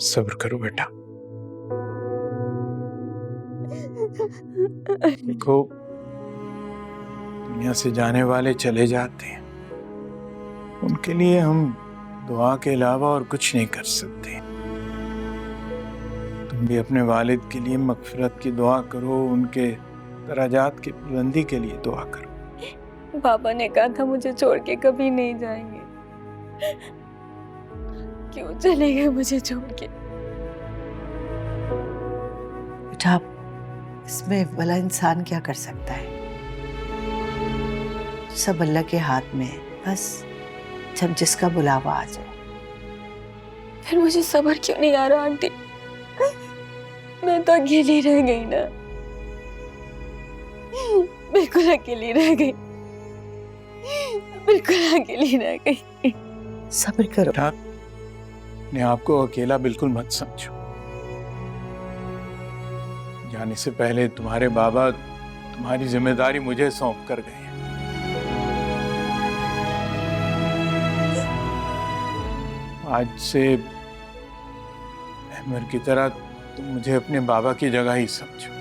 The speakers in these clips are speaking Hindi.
सब्र करो बेटा। देखो, दुनिया से जाने वाले चले जाते हैं, उनके लिए हम दुआ के अलावा और कुछ नहीं कर सकते। तुम भी अपने वालिद के लिए मगफिरत की दुआ करो, उनके दराजात की बुलंदी के लिए दुआ करो। पापा ने कहा था मुझे छोड़ के कभी नहीं जाएंगे, क्यों चले गए मुझे छोड़ के? बेटा, इसमें भला इंसान क्या कर सकता है? सब अल्लाह के हाथ में है, बस जब जिसका बुलावा आ जाए। फिर मुझे सब्र क्यों नहीं आ रहा आंटी? मैं तो अकेली रह गई ना, बिल्कुल अकेली रह गई, बिल्कुल अकेली रह गई। सब्र करो। अपने आप को अकेला बिल्कुल मत समझो। जाने से पहले तुम्हारे बाबा तुम्हारी जिम्मेदारी मुझे सौंप कर गए हैं। आज से अहमर की तरह तुम मुझे अपने बाबा की जगह ही समझो।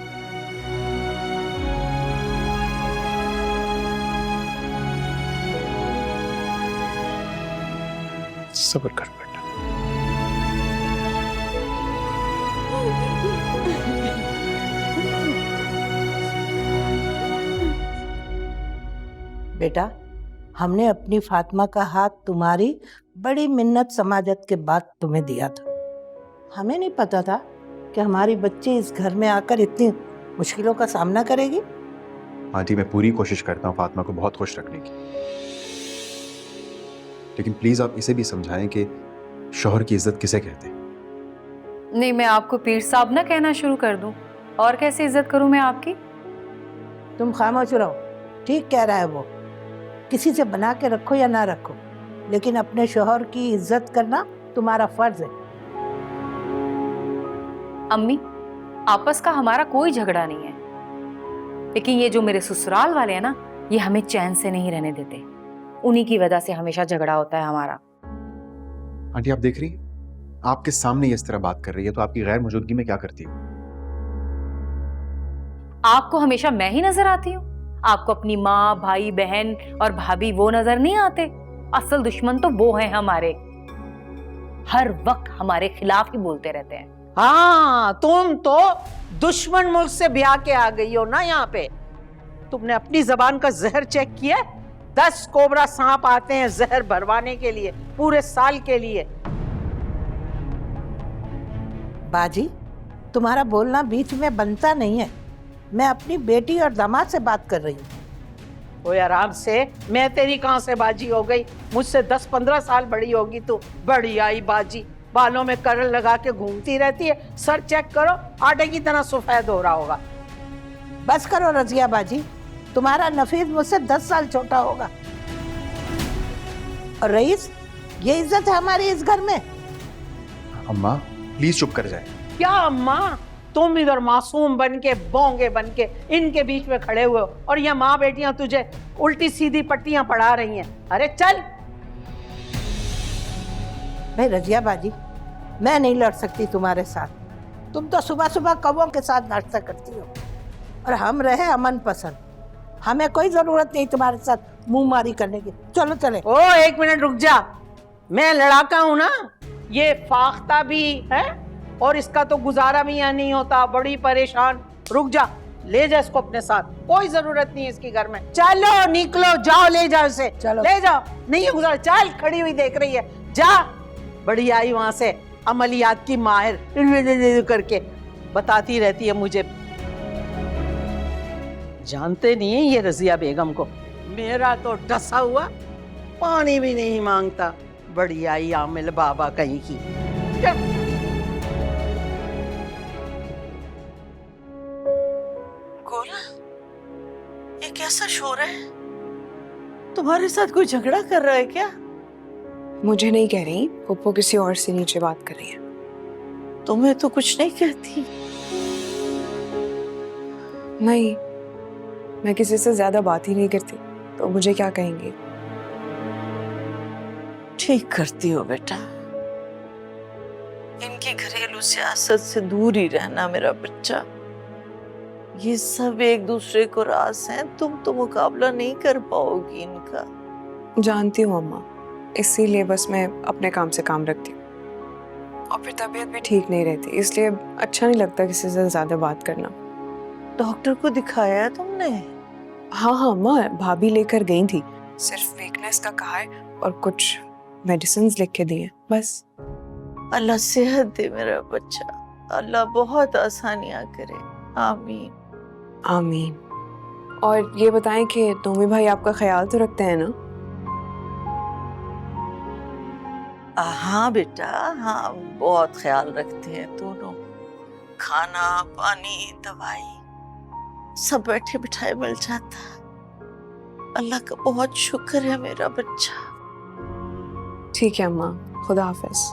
सब्र कर बेटा। बेटा, हमने अपनी फातिमा का हाथ तुम्हारी बड़ी मिन्नत समाजत के बाद तुम्हें दिया था। हमें नहीं पता था कि हमारी बच्ची इस घर में आकर इतनी मुश्किलों का सामना करेगी। आंटी, मैं पूरी कोशिश करता हूँ फातिमा को बहुत खुश रखने की, लेकिन प्लीज आप इसे भी समझाएं कि शौहर की इज्जत किसे कहते हैं। नहीं, मैं आपको पीर साहब ना कहना शुरू कर दूं? और कैसे इज्जत करूं मैं आपकी? तुम खामोश रहो। ठीक कह रहा है वो, किसी से बना के रखो या ना रखो, लेकिन अपने शौहर की इज्जत करना तुम्हारा फर्ज है। अम्मी, आपस का हमारा कोई झगड़ा नहीं है, लेकिन ये जो मेरे ससुराल वाले हैं ना, ये हमें चैन से नहीं रहने देते। उन्हीं की वजह से हमेशा झगड़ा होता है हमारा। आंटी, आप देख रही हैं, आपके सामने इस तरह बात कर रही है, तो आपकी गैर मौजूदगी में क्या करती हूँ? आपको हमेशा मैं ही नजर आती हूँ? आपको अपनी माँ, भाई, बहन और भाभी वो नजर नहीं आते? असल दुश्मन तो वो हैं हमारे, हर वक्त हमारे खिलाफ ही बोलते रहते हैं। हाँ, तुम तो दुश्मन मुल्क से ब्याह के आ गई हो ना यहाँ पे। तुमने अपनी जबान का जहर चेक किया? 10 कोबरा सांप आते हैं जहर भरवाने के लिए, पूरे साल के लिए। बाजी, तुम्हारा बोलना बीच में बनता नहीं है। मैं अपनी बेटी और दामाद से बात कर रही हूँ। ओए आराम से, मैं तेरी कहाँ से बाजी हो गई? मुझसे 10-15 साल बड़ी होगी तू। बड़ी आई बाजी, बालों में करल लगा के घूमती रहती है। सर चेक करो, आटे की तरह सफेद हो रहा होगा। बस करो रजिया बाजी, तुम्हारा नफीस मुझसे 10 साल छोटा होगा। और रईस, ये इज्जत है हमारी इस घर में। अम्मा प्लीज चुप कर जाए। क्या अम्मा? तुम इधर मासूम बन के, बोंगे बन के इनके बीच में खड़े हुए हो, और ये माँ बेटियां तुझे उल्टी सीधी पट्टियां पढ़ा रही हैं। अरे चल। भाई रजिया बाजी, मैं नहीं लड़ सकती तुम्हारे साथ। तुम तो सुबह सुबह कौवों के साथ नाश्ता करती हो, और हम रहे अमन पसंद। हमें कोई जरूरत नहीं तुम्हारे साथ मुंह मारी करने की। चलो चले। ओ 1 मिनट रुक जा, मैं लड़ाका हूं ना, ये फाख्ता भी है और इसका तो गुजारा भी यहाँ नहीं होता। बड़ी परेशान। रुक जा, ले जा इसको अपने साथ, कोई जरूरत नहीं है इसकी घर में। चलो निकलो, जाओ, ले जाओ इसे। चलो ले जाओ, नहीं है गुजारा। चल, खड़ी हुई देख रही है, जा। बड़ी आई वहां से अमलियात की माहिर करके बताती रहती है मुझे। जानते नहीं है ये रजिया बेगम को। मेरा तो डसा हुआ पानी भी नहीं मांगता। बड़ी आई आमिल बाबा कहीं की। गोला, ये कैसा शोर है? तुम्हारे साथ कोई झगड़ा कर रहा है क्या? मुझे नहीं कह रही, पप्पू किसी और से नीचे बात कर रही है। तुम्हें तो कुछ नहीं कहती। नहीं, मैं किसी से ज्यादा बात ही नहीं करती, तो मुझे क्या कहेंगे? ठीक करती हो बेटा, इनकी घरेलू सियासत से दूर ही रहना मेरा बच्चा। ये सब एक दूसरे को रास हैं, तुम तो मुकाबला नहीं कर पाओगी इनका। जानती हूँ अम्मा, इसीलिए बस मैं अपने काम से काम रखती हूँ। और फिर तबीयत भी ठीक नहीं रहती, इसलिए अच्छा नहीं लगता किसी से ज्यादा बात करना। डॉक्टर को दिखाया है तुमने? हाँ अम्मा, भाभी लेकर गई थी, सिर्फ वीकनेस का कहा है और कुछ मेडिसिन लिख के दिए, बस। अल्लाह सेहत दे मेरा बच्चा, अल्लाह बहुत आसानियां करे, आमीन आमीन। और ये बताएं कि नोमी भाई आपका ख्याल तो रखते हैं ना? हाँ बेटा, हाँ बहुत ख्याल रखते हैं दोनों। खाना पानी दवाई सब बैठे बिठाए मिल जाता है। अल्लाह का बहुत शुक्र है मेरा बच्चा। ठीक है अम्मा, खुदा हाफिज।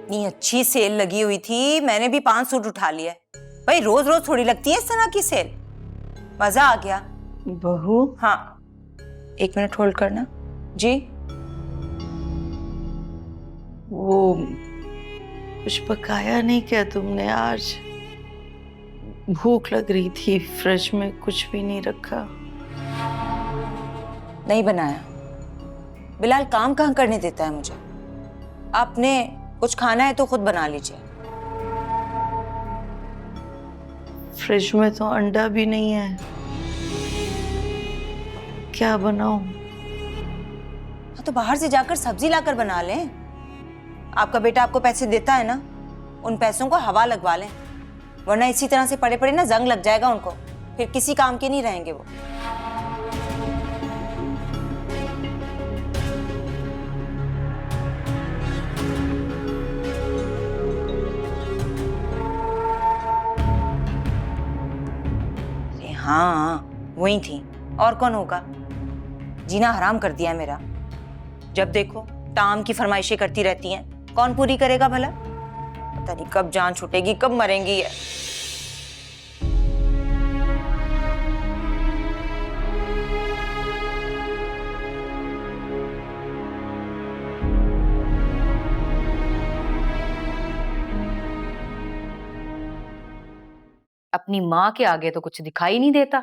इतनी अच्छी सेल लगी हुई थी, मैंने भी 5 सूट उठा लिया। भाई रोज रोज थोड़ी लगती है इस तरह की सेल। मजा आ गया। बहू, हाँ 1 मिनट होल्ड करना जी। वो कुछ पकाया नहीं क्या तुमने आज? भूख लग रही थी, फ्रिज में कुछ भी नहीं रखा। नहीं बनाया। बिलाल काम कहाँ करने देता है मुझे। आपने कुछ खाना है तो खुद बना लीजिए। फ्रिज में तो अंडा भी नहीं है, क्या बनाऊं? तो बाहर से जाकर सब्जी लाकर बना लें। आपका बेटा आपको पैसे देता है ना, उन पैसों को हवा लगवा लें, वरना इसी तरह से पड़े पड़े ना जंग लग जाएगा उनको, फिर किसी काम के नहीं रहेंगे वो। हाँ वही थी, और कौन होगा। जीना हराम कर दिया है मेरा। जब देखो टाम की फरमाइशें करती रहती हैं, कौन पूरी करेगा भला। पता नहीं कब जान छूटेगी, कब मरेंगी ये। अपनी माँ के आगे तो कुछ दिखाई नहीं देता।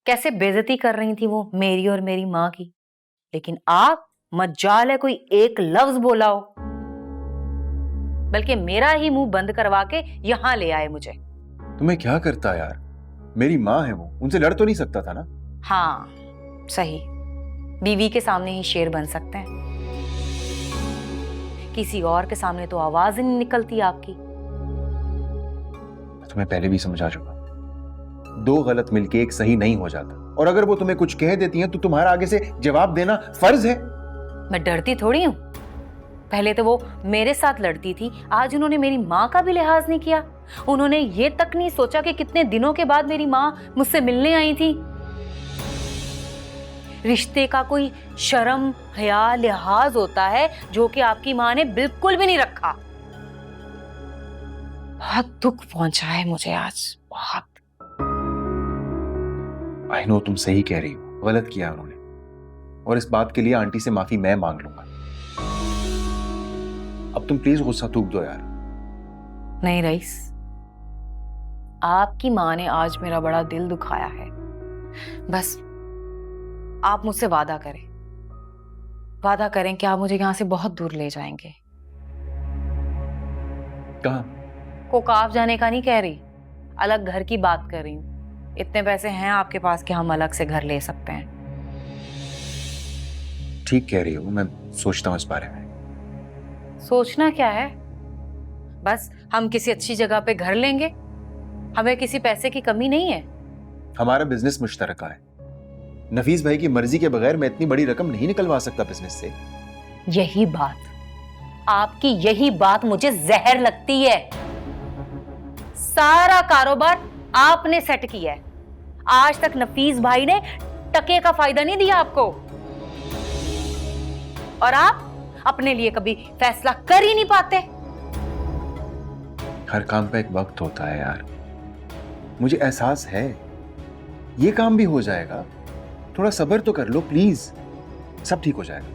कैसे बेइज्जती कर रही थी वो मेरी और मेरी माँ की, लेकिन आप मज्जाल है कोई एक लफ्ज बोला हो, बल्कि मेरा ही मुंह बंद करवा के यहां ले आए मुझे। तुम्हें क्या करता यार, मेरी माँ है वो, उनसे लड़ तो नहीं सकता था ना। हाँ सही, बीवी के सामने ही शेर बन सकते हैं, किसी और के सामने तो आवाज ही नहीं निकलती आपकी। तुम्हें पहले भी समझा चुका, 2 गलत मिलके एक सही नहीं हो जाता, और अगर वो तुम्हें कुछ कह देती हैं तो तुम्हारा आगे से जवाब देना फर्ज है। मैं डरती थोड़ी हूं। पहले तो वो मेरे साथ लड़ती थी, आज उन्होंने मेरी माँ का भी लिहाज नहीं किया। उन्होंने ये तक नहीं सोचा कि कितने दिनों के बाद मेरी माँ मुझसे मिलने आई थी। रिश्ते का कोई शर्म हया लिहाज होता है जो कि आपकी माँ ने बिल्कुल भी नहीं रखा। बहुत दुख पहुंचा है मुझे आज, बहुत। आई नो तुम सही कह रही हो, गलत किया उन्होंने, और इस बात के लिए आंटी से माफी मैं मांग लूंगा। अब तुम प्लीज गुस्सा थूक दो यार। नहीं रईस, आपकी माँ ने आज मेरा बड़ा दिल दुखाया है। बस आप मुझसे वादा करें कि आप मुझे यहाँ से बहुत दूर ले जाएंगे। कहाँ? कोकाब जाने का नहीं कह रही, अलग घर की बात कर रही हूँ। इतने पैसे हैं आपके पास कि हम अलग से घर ले सकते हैं। ठीक कह रही हो, मैं सोचता हूँ इस बारे में। सोचना क्या है, बस हम किसी अच्छी जगह पे घर लेंगे, हमें किसी पैसे की कमी नहीं है। हमारा बिजनेस मुश्तरका है। नफीस भाई की मर्जी के बगैर मैं इतनी बड़ी रकम नहीं निकलवा सकता बिजनेस से। यही बात, आपकी यही बात मुझे जहर लगती है। सारा कारोबार आपने सेट किया है, आज तक नफीस भाई ने टके का फायदा नहीं दिया आपको, और आप अपने लिए कभी फैसला कर ही नहीं पाते। हर काम का एक वक्त होता है यार, मुझे एहसास है। ये काम भी हो जाएगा, थोड़ा सब्र तो कर लो प्लीज, सब ठीक हो जाएगा।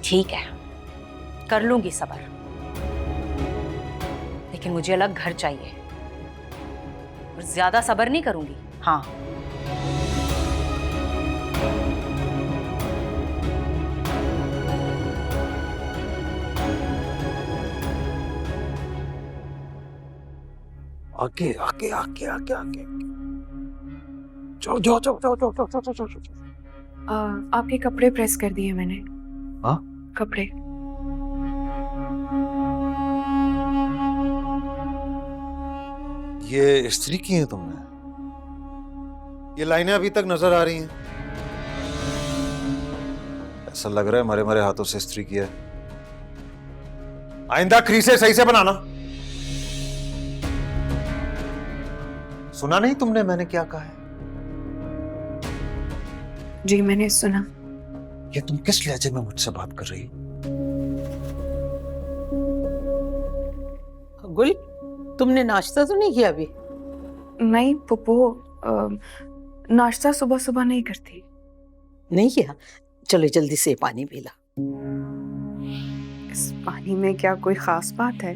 ठीक है, कर लूंगी सब्र, लेकिन मुझे अलग घर चाहिए और ज्यादा सब्र नहीं करूंगी। हाँ, आगे आगे आगे आगे आगे, जाओ जाओ जाओ जाओ जाओ जाओ जाओ जाओ जाओ। आपके कपड़े प्रेस कर दिए मैंने। हाँ? कपड़े। ये इस्त्री की है तुमने? ये लाइनें अभी तक नजर आ रही हैं। ऐसा लग रहा है मरे मरे हाथों से इस्त्री किया है। आइंदा क्रीसें सही से बनाना। सुना नहीं तुमने मैंने क्या कहा है? जी मैंने सुना। ये तुम किस लहजे में मुझसे बात कर रही हो? गुल, तुमने नाश्ता तो नहीं किया अभी? नहीं पुप्पो, नाश्ता सुबह सुबह नहीं करती। नहीं किया? चलो जल्दी से पानी पी ला। इस पानी में क्या कोई खास बात है?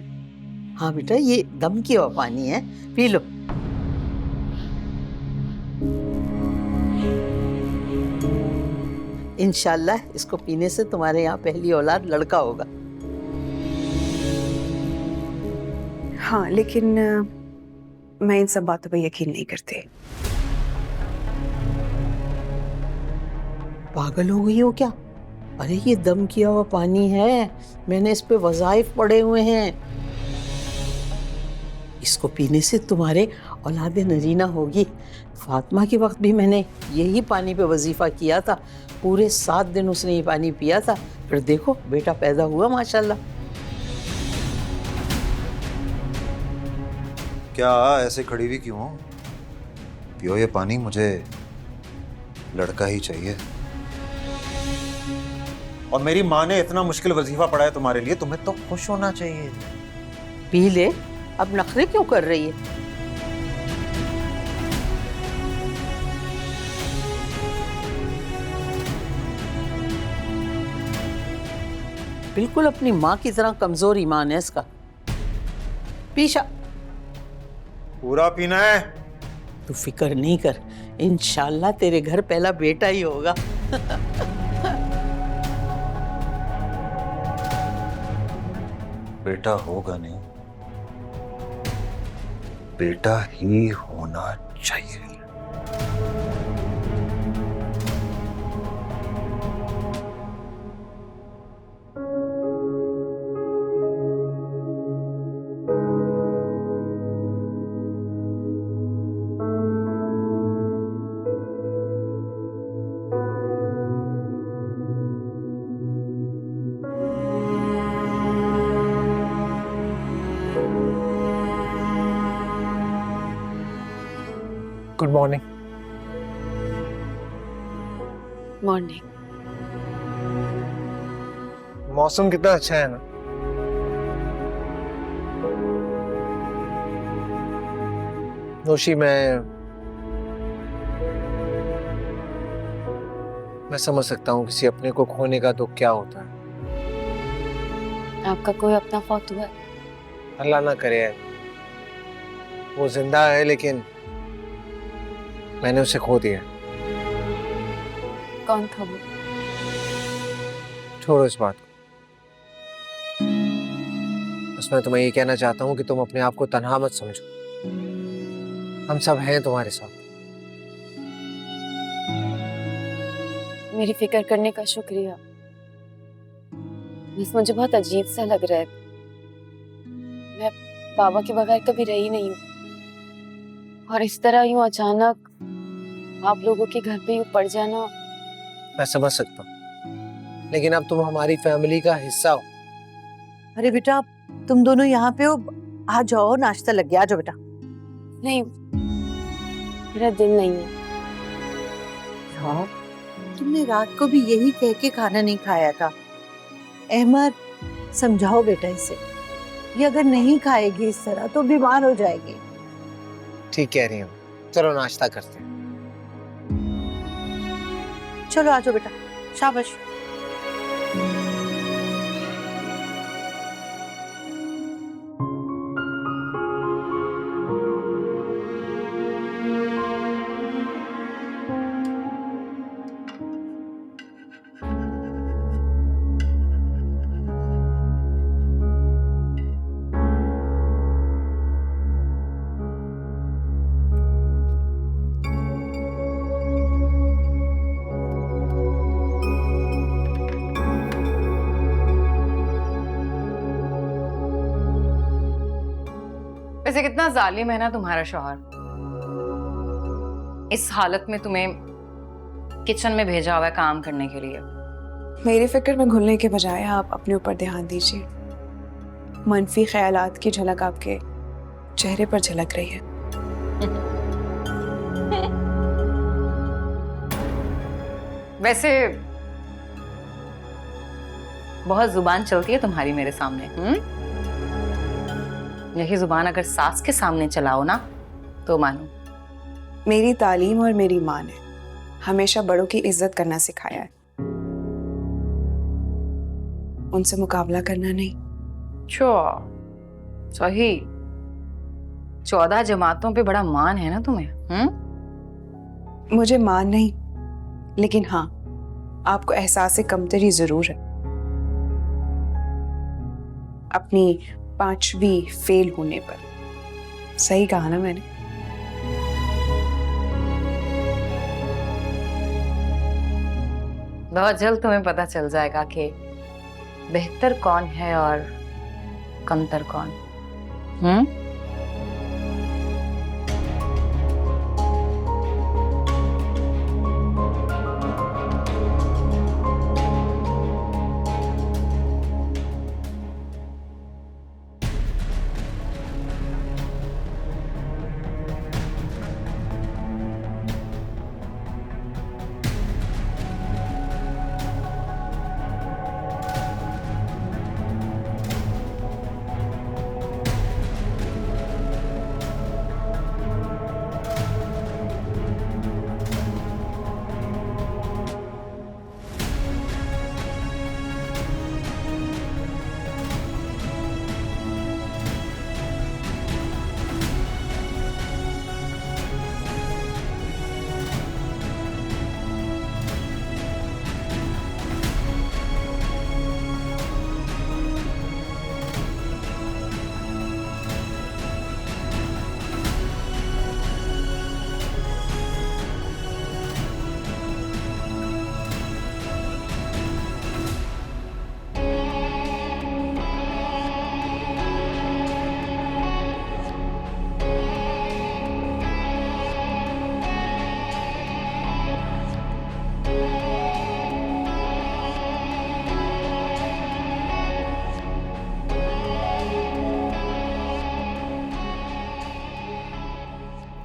हाँ बेटा, ये दम किया हुआ पानी है, पी लो। इंशाल्लाह इसको पीने से तुम्हारे यहाँ पहली औलाद लड़का होगा। हाँ, लेकिन मैं इन सब बातों पर यकीन नहीं करती। पागल हो गई हो क्या? अरे ये दम किया हुआ पानी है, मैंने इस पे वज़ाइफ पड़े हुए हैं। इसको पीने से तुम्हारे औलाद नरीना होगी। फातिमा के वक्त भी मैंने यही पानी पे वजीफा किया था, पूरे 7 दिन उसने ये पानी पिया था, फिर देखो बेटा पैदा हुआ माशाल्लाह। क्या ऐसे खड़ी हुई क्यों हो? पियो ये पानी, मुझे लड़का ही चाहिए। और मेरी माँ ने इतना मुश्किल वजीफा पढ़ा है तुम्हारे लिए, तुम्हें तो खुश होना चाहिए। पी ले, अब नखरे क्यों कर रही है? बिल्कुल अपनी माँ की तरह कमजोर ईमान है इसका। पीशा पूरा पीना है। तू फिक्र नहीं कर, इंशाल्लाह तेरे घर पहला बेटा ही होगा। बेटा होगा नहीं, बेटा ही होना चाहिए। Good morning. मॉर्निंग। मौसम कितना अच्छा है ना। नोशी, मैं समझ सकता हूँ किसी अपने को खोने का दुख क्या होता है। आपका कोई अपना फौत हुआ है? अल्लाह ना करे यार। वो जिंदा है लेकिन मैंने उसे खो दिया। कौन था वो? छोड़ो इस बात को। बस मैं तुम्हें ये कहना चाहता हूँ कि तुम अपने आप को तन्हा मत समझो। हम सब हैं तुम्हारे साथ। मेरी फिक्र करने का शुक्रिया। बस मुझे बहुत अजीब सा लग रहा है। मैं बाबा के बगैर कभी रही नहीं हूँ, और इस तरह यूं अचानक आप लोगों के घर पे यूं पड़ जाना। मैं समझ सकता हूँ, लेकिन अब तुम हमारी फैमिली का हिस्सा हो। अरे बेटा, तुम दोनों यहाँ पे हो, आ जाओ, नाश्ता लग गया, आ जाओ बेटा। नहीं, मेरा दिल नहीं है। हाँ, तुमने रात को भी यही कह के खाना नहीं खाया था। अहमद, समझाओ बेटा इसे, ये अगर नहीं खाएगी इस तरह तो बीमार हो जाएगी। ठीक कह रही हूँ, चलो नाश्ता करते हैं। चलो आ जाओ बेटा, शाबाश। वैसे कितना जालिम है ना तुम्हारा शौहर। इस हालत में तुम्हें किचन में भेजा हुआ है काम करने के लिए। मेरी फिक्र में घुलने के बजाय आप अपने ऊपर ध्यान दीजिए। मनफी ख्यालात की झलक आपके चेहरे पर झलक रही है। वैसे बहुत जुबान चलती है तुम्हारी मेरे सामने। यही जुबान अगर सास के सामने चलाओ ना तो मानो। मेरी तालीम और मेरी माँ ने हमेशा बड़ों की इज्जत करना सिखाया है, उनसे मुकाबला करना नहीं। सही। 14 जमातों पे बड़ा मान है ना तुम्हें। मुझे मान नहीं, लेकिन हाँ, आपको एहसास कमतरी जरूर है। अपनी 5वीं फेल होने पर। सही कहा ना मैंने? बहुत जल्द तुम्हें पता चल जाएगा कि बेहतर कौन है और कमतर कौन।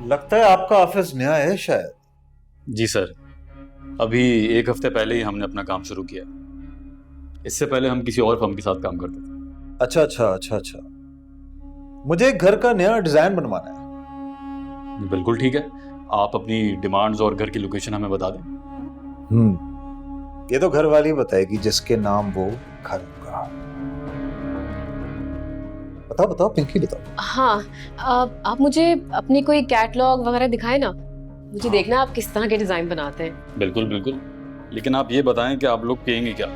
लगता है आपका ऑफिस नया है शायद। जी सर, अभी 1 हफ्ते पहले ही हमने अपना काम शुरू किया। इससे पहले हम किसी और फर्म के साथ काम करते थे। अच्छा। मुझे एक घर का नया डिजाइन बनवाना है। बिल्कुल ठीक है, आप अपनी डिमांड्स और घर की लोकेशन हमें बता दें। ये तो घर वाली बताएगी जिसके नाम वो घर होगा। बताओ बताओ पिंकी बताओ। हाँ, आप मुझे अपनी कोई कैटलॉग वगैरह दिखाएं ना, मुझे देखना है आप किस तरह के डिजाइन बनाते हैं। बिल्कुल बिल्कुल, लेकिन आप ये बताएं कि आप लोग पिएंगे क्या?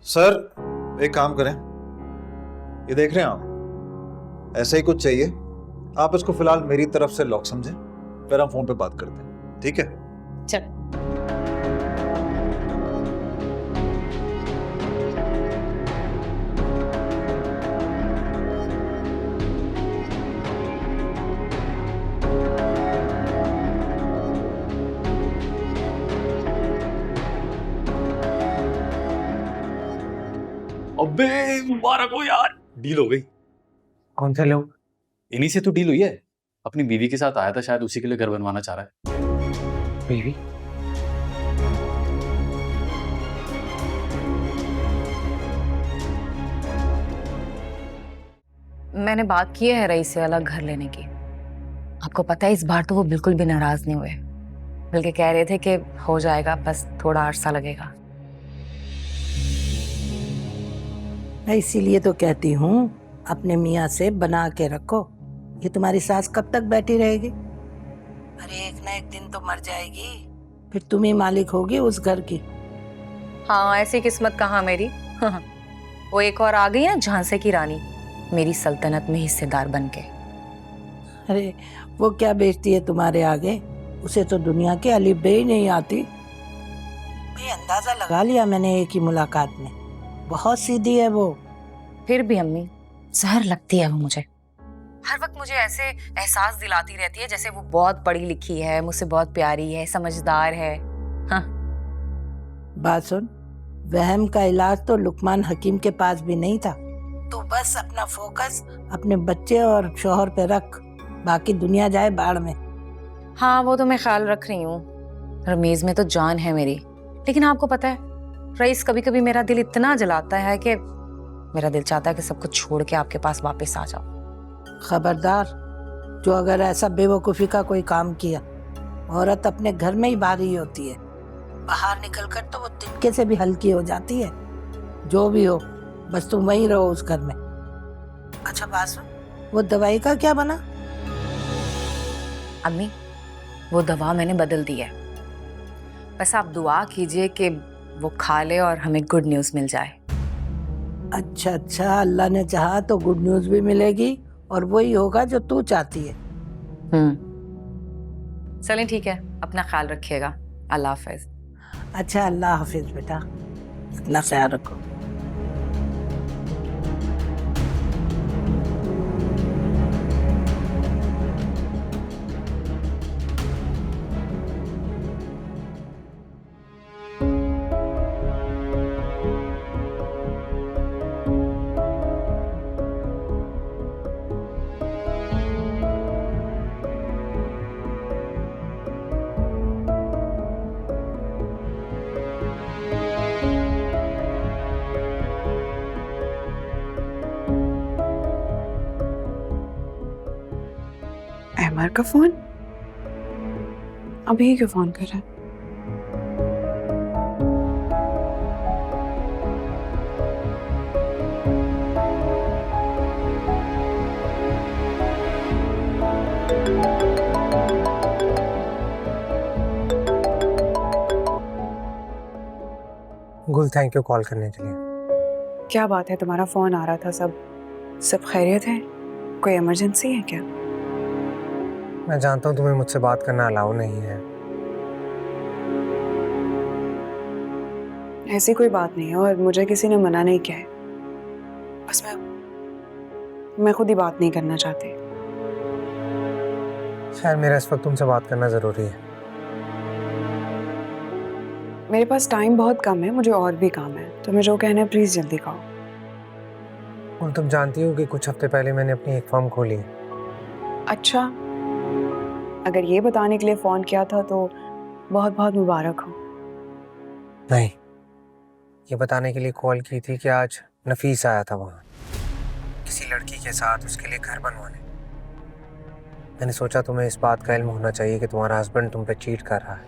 सर एक काम करें, ये देख रहे हैं आप, ऐसा ही कुछ चाहिए। आप इसको फिलहाल मेरी तरफ से लॉक समझें, फिर हम फोन पे बात करते हैं, ठीक है? चल। अबे मुबारक हो यार, डील हो गई। कौन से लोग? इन्हीं से तो डील हुई है। अपनी बीवी के साथ आया था, शायद उसी के लिए घर बनवाना चाह रहा है। बीवी? मैंने बात की है रईस से अलग घर लेने की। आपको पता है इस बार तो वो बिल्कुल भी नाराज नहीं हुए, बल्कि कह रहे थे कि हो जाएगा, बस थोड़ा अरसा लगेगा। मैं इसीलिए तो कहती हूँ अपने मियाँ से बना के रखो। ये तुम्हारी सास कब तक बैठी रहेगी? अरे एक ना एक दिन तो मर जाएगी, फिर तुम ही मालिक होगी उस घर की। हाँ, ऐसी किस्मत कहाँ मेरी। वो एक और आ गई ना झांसे की रानी, मेरी सल्तनत में हिस्सेदार बनके। अरे वो क्या बेचती है तुम्हारे आगे? उसे तो दुनिया के अलीबे ही नहीं आती। भाई अंदाजा लगा लिया मैंने एक ही मुलाकात में, बहुत सीधी है वो। फिर भी अम्मी, जहर लगती है वो मुझे। हर वक्त मुझे ऐसे एहसास दिलाती रहती है जैसे वो बहुत पढ़ी लिखी है, मुझसे बहुत प्यारी है, समझदार है। हाँ। बात सुन, वहम का इलाज तो लुकमान हकीम के पास भी नहीं था। तो बस अपना फोकस अपने बच्चे और शोहर पे रख, बाकी दुनिया जाए बाढ़ में। हाँ, वो तो मैं ख्याल रख रही हूँ। रमीज में तो जान है मेरी, लेकिन आपको पता है रईस कभी कभी मेरा दिल इतना जलाता है कि मेरा दिल चाहता है कि सब कुछ छोड़ के आपके पास वापस आ जाओ। खबरदार, जो अगर ऐसा बेवकूफ़ी का कोई काम किया, औरत अपने घर में ही भारी होती है, बाहर निकलकर तो वो तिनके से भी हल्की हो जाती है। जो भी हो, बस तुम वहीं रहो उस घर में। अच्छा बात सुन, वो दवाई का क्या बना? अम्मी, वो दवा मैंने बदल दी है। बस आप दुआ कीजिए कि वो खा ले और हमें गुड न्यूज़ मिल जाए। अच्छा अच्छा, अल्लाह ने चाहा तो गुड न्यूज़ भी मिलेगी, और वही होगा जो तू चाहती है। चलें ठीक है, अपना ख्याल रखिएगा। अल्लाह हाफिज। अच्छा, अल्लाह हाफिज बेटा, अपना ख्याल रखो। अहमर का फोन? अभी क्यों फोन कर रहा है? गुल, थैंक यू कॉल करने के लिए। क्या बात है, तुम्हारा फोन आ रहा था, सब खैरियत है? कोई इमरजेंसी है क्या? मैं जानता हूँ तुम्हें मुझसे बात करना अलाउ नहीं है। ऐसी कोई बात नहीं है, और मुझे किसी ने मना नहीं किया है। बस मैं खुद ही बात नहीं करना चाहती। शायद मेरा इस वक्त तुमसे बात करना जरूरी है। मेरे पास टाइम बहुत कम है, मुझे और भी काम है। तुम्हें जो कहना है प्लीज जल्दी कहो। और तुम जानती हो कि कुछ हफ्ते पहले मैंने अपनी एक फर्म खोली। अच्छा, अगर ये बताने के लिए फोन किया था तो बहुत बहुत मुबारक हो। नहीं, ये बताने के लिए कॉल की थी कि आज नफीस आया था वहाँ किसी लड़की के साथ उसके लिए घर बनवाने। मैंने सोचा तुम्हें इस बात का इल्म होना चाहिए कि तुम्हारा हस्बैंड तुम पे चीट कर रहा है।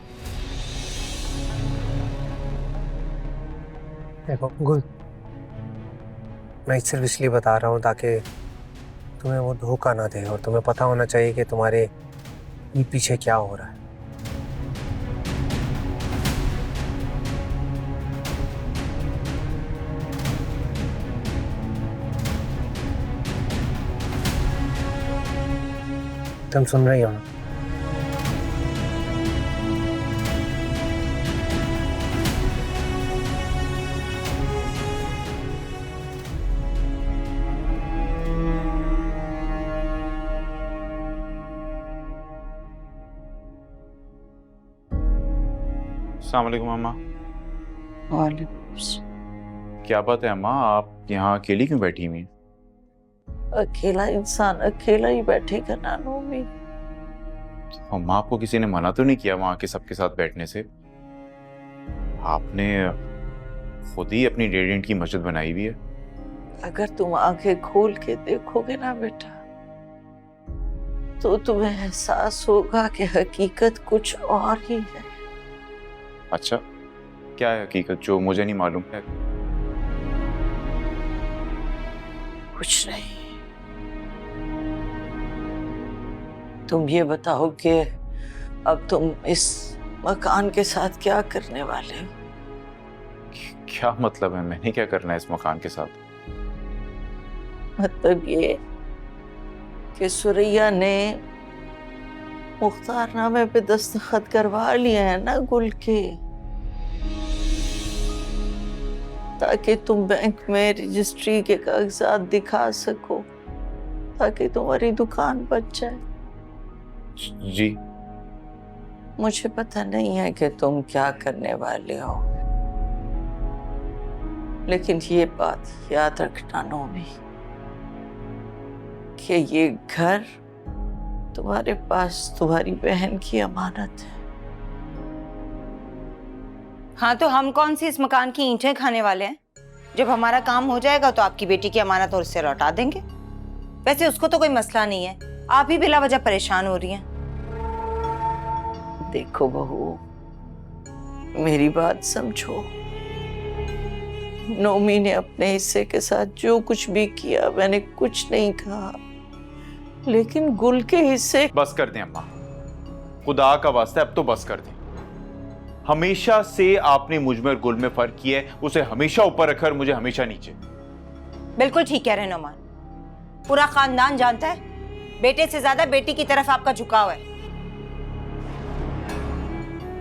देखो गुल, मैं सिर्फ इसलिए बता रहा हूँ ताकि तुम्हें वो धोखा ना दे और तुम्हें पता होना चाहिए कि तुम्हारे पीछे क्या हो रहा है। तुम सुन रही हो ना? अस्सलाम वालेकुम अम्मा। क्या बात है अम्मा, आप यहाँ अकेली क्यों बैठी हुई हैं? अकेला इंसान अकेला ही बैठेगा ना नोमी। अम्मा, आपको किसी ने मना तो नहीं किया वहाँ के सबके साथ बैठने से? आपने खुद ही अपनी रेडिएंट की मस्जिद बनाई हुई है। अगर तुम आंखें खोल के देखोगे ना बेटा, तो तुम्हें एहसास होगा कि हकीकत कुछ और ही है। अच्छा, क्या है हकीकत जो मुझे नहीं मालूम है? कुछ नहीं। तुम ये बताओ कि अब तुम इस मकान के साथ क्या करने वाले हो? क्या मतलब है? मैंने क्या करना है इस मकान के साथ? मतलब ये कि सुरैया ने मुख्तारनामे पे दस्तखत करवा लिए हैं ना गुल के, ताकि तुम बैंक में रजिस्ट्री के कागजात दिखा सको, ताकि तुम्हारी दुकान बच जाए। जी। मुझे पता नहीं है कि तुम क्या करने वाले हो, लेकिन ये बात याद रखना नोमी कि ये घर तुम्हारे पास तुम्हारी बहन की अमानत है। हाँ, तो हम कौन सी इस मकान की ईंटें खाने वाले हैं? जब हमारा काम हो जाएगा तो आपकी बेटी की अमानत और उससे लौटा देंगे। वैसे उसको तो कोई मसला नहीं है, आप ही बिला वजह परेशान हो रही हैं। देखो बहू, मेरी बात समझो। नोमी ने अपने हिस्से के साथ जो कुछ भी किया, मैंने कुछ नहीं कहा, लेकिन गुल के हिस्से। बस कर दें अम्मा, खुदा का वास्ता अब तो बस कर दें। हमेशा से आपने मुझ में और गुल में फर्क किया है, उसे हमेशा ऊपर रखकर मुझे हमेशा नीचे। बिल्कुल ठीक कह रहे हैं नोमान, पूरा खानदान जानता है बेटे से ज्यादा बेटी की तरफ आपका झुकाव है।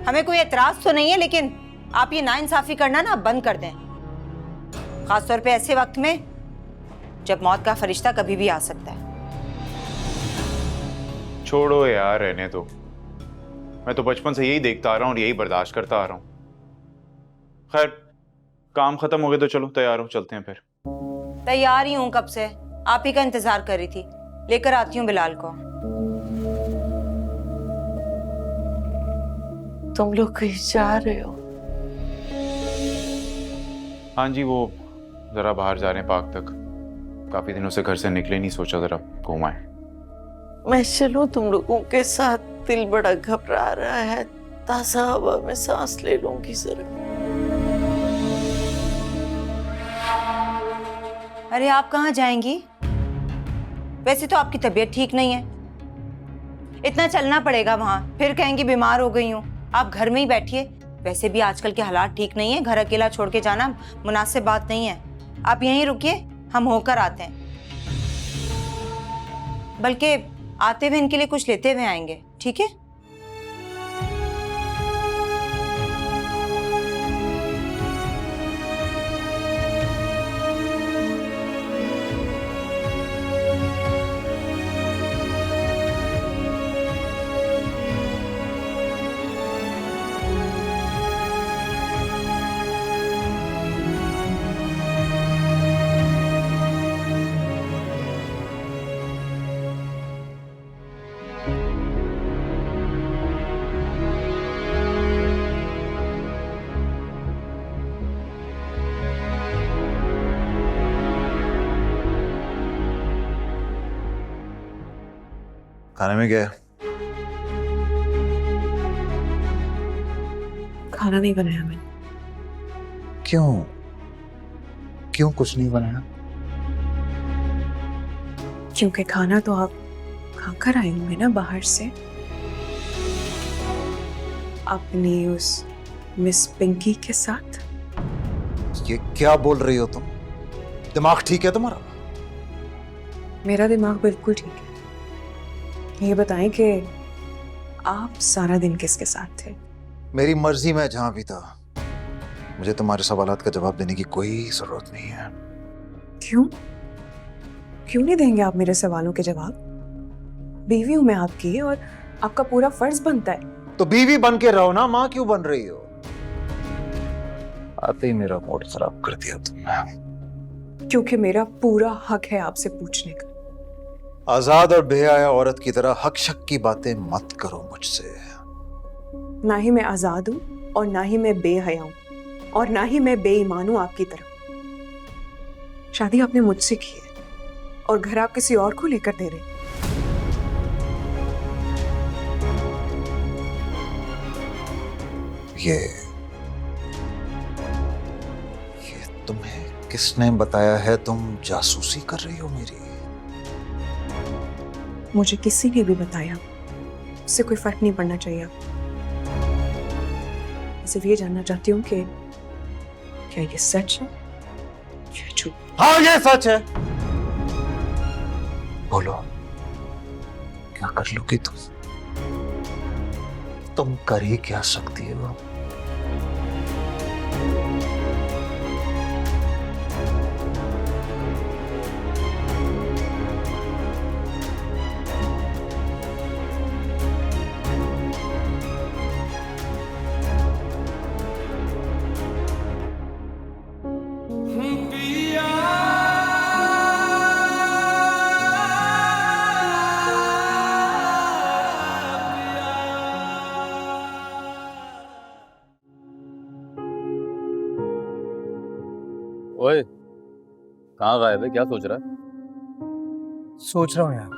हमें कोई एतराज तो नहीं है, लेकिन आप ये नाइंसाफी करना ना बंद कर दें, खासतौर पे ऐसे वक्त में जब मौत का फरिश्ता कभी भी आ सकता है। छोड़ो यार, रहने दो। मैं तो बचपन से यही देखता आ रहा हूँ और यही बर्दाश्त करता आ रहा हूँ। खैर, काम खत्म हो गए तो चलो तैयार हो, चलते हैं फिर। तैयार ही हूँ कब से, आप ही का इंतजार कर रही थी। लेकर आती हूँ बिलाल को। तुम लोग कहीं जा रहे हो? हाँ जी, वो जरा बाहर जा रहे हैं पार्क तक। काफी दिनों से घर से निकले नहीं, सोचा जरा घुमाएं। मैं चलूं तुम लोगों के साथ? दिल बड़ा घबरा रहा है, ताजा हवा में सांस ले लूंगी जरा। अरे आप कहाँ जाएंगी? वैसे तो आपकी तबीयत ठीक नहीं है, इतना चलना पड़ेगा वहां, फिर कहेंगी बीमार हो गई हूँ। आप घर में ही बैठिए। वैसे भी आजकल के हालात ठीक नहीं है, घर अकेला छोड़ के जाना मुनासिब बात नहीं है। आप यहीं रुकिए, हम होकर आते हैं। बल्कि आते हुए इनके लिए कुछ लेते हुए आएंगे, ठीक है? खाने में क्या है? खाना नहीं बनाया मैंने। क्यों? क्यों कुछ नहीं बनाया? क्योंकि खाना तो आप खाकर आए होंगे ना बाहर से, अपनी उस मिस पिंकी के साथ। ये क्या बोल रही हो तुम? दिमाग ठीक है तुम्हारा? मेरा दिमाग बिल्कुल ठीक है। ये बताएं कि आप सारा दिन किसके साथ थे? मेरी मर्जी, मैं जहां भी था। मुझे तुम्हारे सवालात का जवाब देने की कोई जरूरत नहीं है। क्यों? क्यों नहीं देंगे आप मेरे सवालों के जवाब? बीवी हूं मैं आपकी और आपका पूरा फर्ज बनता है। तो बीवी बन के रहो ना, माँ क्यों बन रही हो? आते ही मेरा मूड खराब कर दिया तुमने। क्योंकि मेरा पूरा हक है आपसे पूछने का। आजाद और बेहया औरत की तरह हक शक की बातें मत करो मुझसे। ना ही मैं आजाद हूं और ना ही मैं बेहया हूं और ना ही मैं बेईमान हूं आपकी तरह। शादी आपने मुझसे की है और घर आप किसी और को लेकर दे रहे। ये तुम्हें किसने बताया है तुम जासूसी कर रही हो मेरी? मुझे किसी ने भी बताया, उससे कोई फर्क नहीं पड़ना चाहिए। आप सिर्फ ये जानना चाहती हूँ कि क्या ये सच है या झूठ? हाँ, ये सच है। बोलो, क्या कर लोगी तुम कर ही क्या सकती हो? ओए, कहाँ गायब है? क्या सोच रहा है? सोच रहा हूँ यार।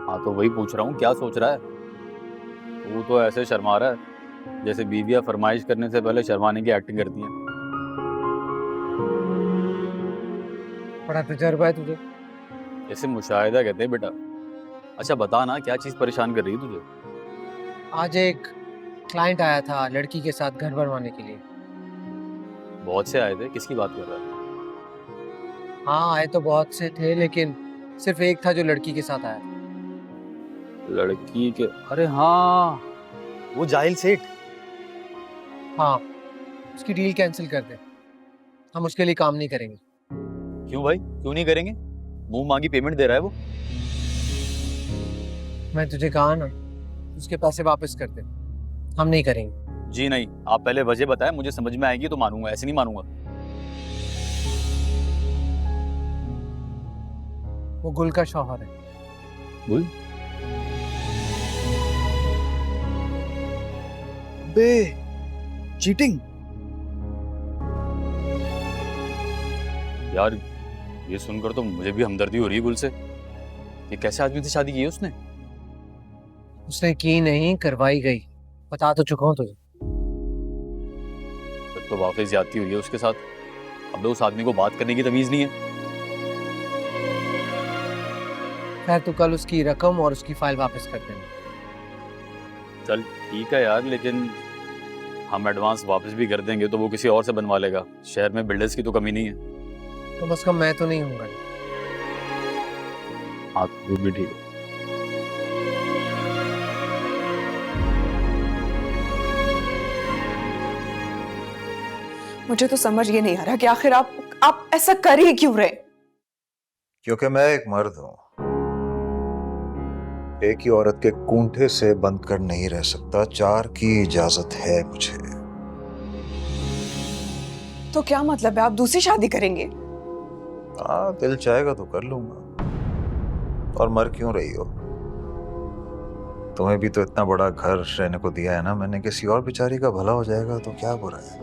हाँ तो वही पूछ रहा हूँ, क्या सोच रहा है? तू तो ऐसे शर्मा रहा है जैसे बीवियां फरमाइश करने से पहले शर्माने की एक्टिंग करती हैं। बड़ा तजर्बा है तुझे। ऐसे मुशाहिदा कहते हैं बेटा। अच्छा बता ना, क्या चीज़ परेशान कर रही है तुझे? आज एक क्लाइंट आया था लड़की के साथ घर बनवाने के लिए। बहुत से आए थे, किसकी बात कर रहा है? हाँ आए तो बहुत से थे, लेकिन सिर्फ एक था जो लड़की के साथ आया था। लड़की के? अरे हाँ, वो जाहिल सेठ। हाँ, उसकी डील कैंसिल कर दे, हम उसके लिए काम नहीं करेंगे। क्यों भाई, क्यों नहीं करेंगे? मुंह मांगी पेमेंट दे रहा है वो। मैं तुझे कहा ना, उसके पैसे वापस कर दे, हम नहीं करेंगे। जी नहीं, आप पहले वजह बताएं, मुझे समझ में आएगी तो मानूंगा, ऐसे नहीं मानूंगा। वो गुल का शौहर है। गुल? बे, चीटिंग? यार ये सुनकर तो मुझे भी हमदर्दी हो रही है गुल से। ये कैसे आदमी से शादी की है उसने? उसने की नहीं, करवाई गई। बता तो चुका हूं तुझे। फिर तो वाकई ज्यादती हुई है उसके साथ। अब तो उस आदमी को बात करने की तमीज नहीं है। खैर तू कल उसकी रकम और उसकी फाइल वापस कर देना। चल ठीक है यार, लेकिन हम एडवांस वापस भी कर देंगे तो वो किसी और से बनवा लेगा। शहर में बिल्डर्स की तो कमी नहीं है। कम से कम मैं तो नहीं हूँगा। हाँ वो भी ठीक है। मुझे तो समझ ये नहीं आ रहा कि आखिर आप ऐसा कर ही क्यों रहे? क्योंकि मैं एक मर्द हूं। एक ही औरत के कूंठे से बंद कर नहीं रह सकता, 4 की इजाजत है मुझे। तो क्या मतलब है, आप दूसरी शादी करेंगे? हाँ, दिल चाहेगा तो कर लूंगा। और मर क्यों रही हो? तुम्हें भी तो इतना बड़ा घर रहने को दिया है ना मैंने। किसी और बेचारी का भला हो जाएगा तो क्या बुरा है?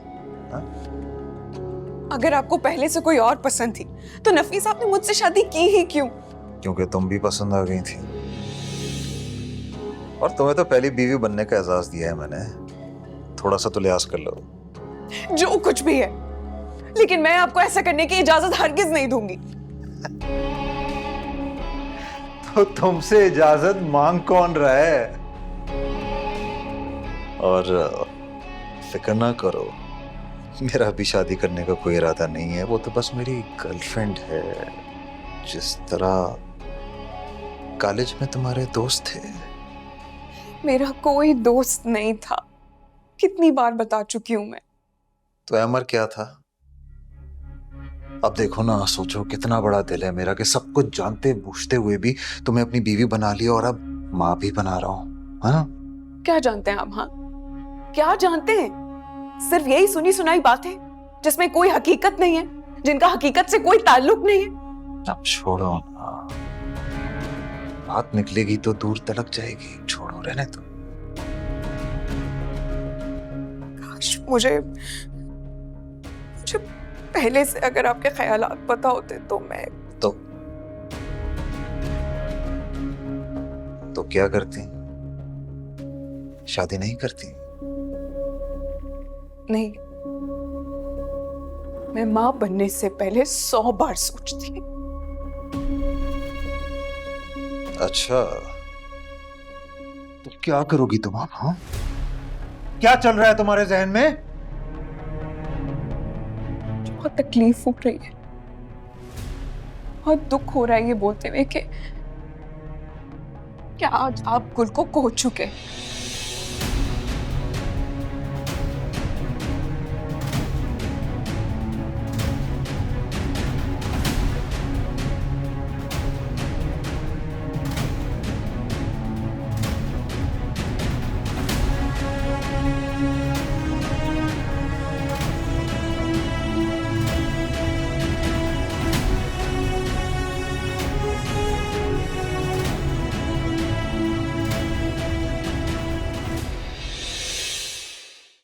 हा? अगर आपको पहले से कोई और पसंद थी तो नफीस आपने मुझसे शादी की ही क्यों? क्योंकि तुम भी पसंद आ गई थी। और तुम्हें तो पहली बीवी बनने का एहसास दिया है मैंने, थोड़ा सा तो लिहाज कर लो। जो कुछ भी है, लेकिन मैं आपको ऐसा करने की इजाजत हरगिज नहीं दूंगी। तो तुमसे इजाजत मांग कौन रहा है? और फिक्र ना करो, मेरा अभी शादी करने का कोई इरादा नहीं है। वो तो बस मेरी गर्लफ्रेंड है, जिस तरह कॉलेज में तुम्हारे दोस्त थे। मेरा कोई दोस्त नहीं था, कितनी बार बता चुकी हूं मैं। तो अमर क्या था? अब देखो ना, सोचो कितना बड़ा दिल है मेरा कि सब कुछ जानते बूझते हुए भी तुम्हें अपनी बीवी बना लिया और अब माँ भी बना रहा हूं, है ना? क्या जानते हैं आप? हाँ, क्या जानते हैं? सिर्फ यही सुनी सुनाई बातें जिसमें कोई हकीकत नहीं है, जिनका हकीकत से कोई ताल्लुक नहीं है। अब छोड़ो ना, बात निकलेगी तो दूर तलक जाएगी। छोड़ो, रहने दो। काश मुझे पहले से अगर आपके ख्यालात पता होते तो मैं तो क्या करती? शादी नहीं करती? नहीं, मैं मां बनने से पहले 100 बार सोचती। अच्छा, तो क्या करोगी तुम अब? हाँ, क्या चल रहा है तुम्हारे जहन में? बहुत तकलीफ हो रही है, बहुत दुख हो रहा है ये बोलते हुए कि क्या आज आप गुल को खो चुके हैं।